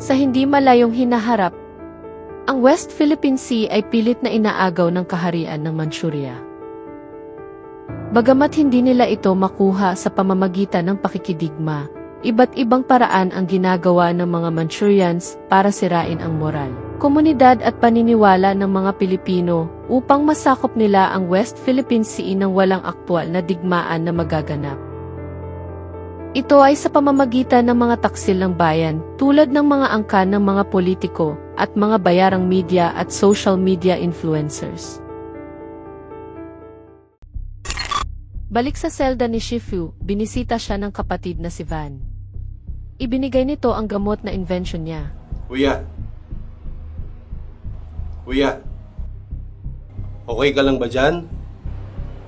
Sa hindi malayong hinaharap, ang West Philippine Sea ay pilit na inaagaw ng kaharian ng Manchuria. Bagamat hindi nila ito makuha sa pamamagitan ng pakikidigma, iba't ibang paraan ang ginagawa ng mga Manchurians para sirain ang moral, komunidad at paniniwala ng mga Pilipino upang masakop nila ang West Philippine Sea nang walang aktwal na digmaan na magaganap. Ito ay sa pamamagitan ng mga taksil ng bayan, tulad ng mga angkan ng mga politiko at mga bayarang media at social media influencers. Balik sa selda ni Shifu, binisita siya ng kapatid na si Van. Ibinigay nito ang gamot na invention niya. Kuya. Kuya. Okay ka lang ba dyan?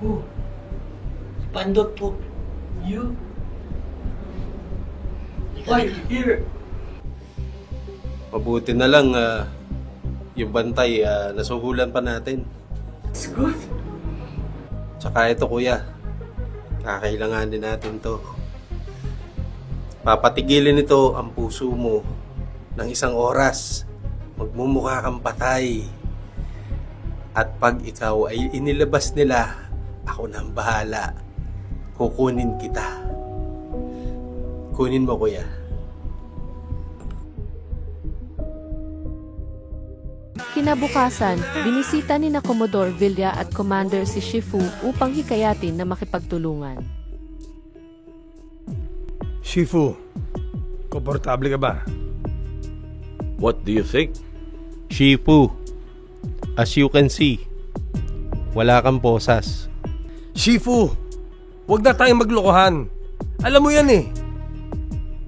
Oh, Pandot po. You? Why here? Mabuti na lang yung bantay nasuhulan pa natin. It's good. Tsaka ito kuya, kakailanganin natin to. Papatigilin ito ang puso mo ng 1 oras. Magmumukha kang patay. At pag ikaw ay inilabas nila, ako nang bahala. Kukunin kita. Kunin mo kuya. Kinabukasan, binisita ni na Commodore Villa at Commander si Shifu upang hikayatin na makipagtulungan. Shifu, komportable ka ba? What do you think? Shifu, as you can see, wala kang posas. Shifu, wag na tayong maglokohan. Alam mo yan eh.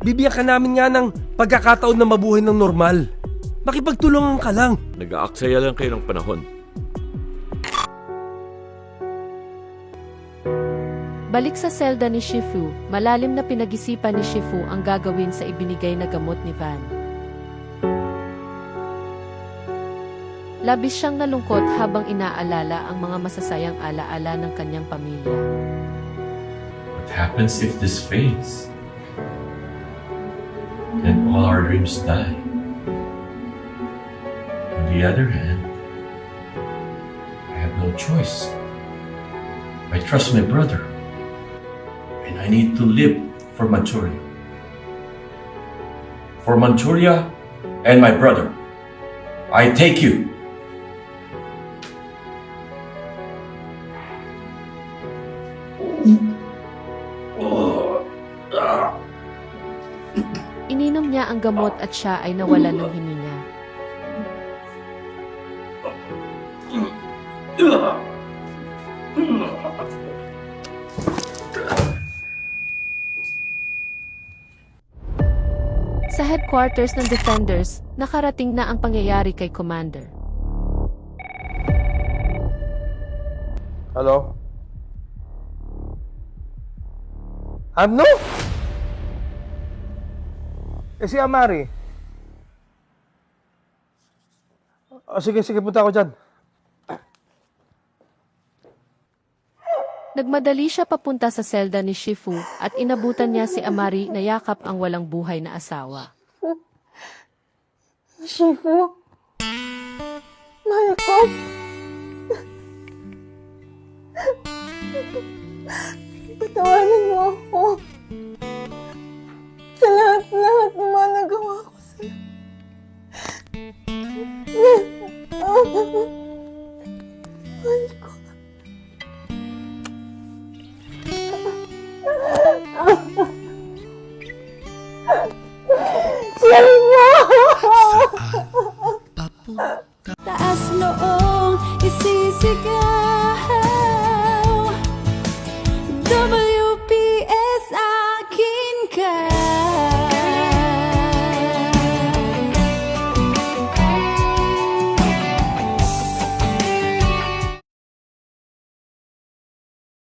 Bibigyan ka namin nga ng pagkakataon na mabuhay ng normal. Makipagtulungan ka lang. Nag-aaksaya lang kayo ng panahon. Balik sa selda ni Shifu, malalim na pinag-isipan ni Shifu ang gagawin sa ibinigay na gamot ni Van. Labis siyang nalungkot habang inaalala ang mga masasayang alaala ng kanyang pamilya. What happens if this fades? Then all our dreams die. On the other hand, I have no choice. I trust my brother. And I need to live for Manchuria. For Manchuria and my brother. I take you. Ininom niya ang gamot at siya ay nawalan ng hininga. Sa headquarters ng Defenders, nakarating na ang pangyayari kay Commander. Hello? Ano? Si Amari. Sige, punta ako dyan. Nagmadali siya papunta sa selda ni Shifu at inabutan niya si Amari na yakap ang walang buhay na asawa. Shifu? Mahal ko. Patawarin mo ako. Sa lahat-lahat ng mga nagawa ko sa'yo. Mahal ko. Taas noong isisigaw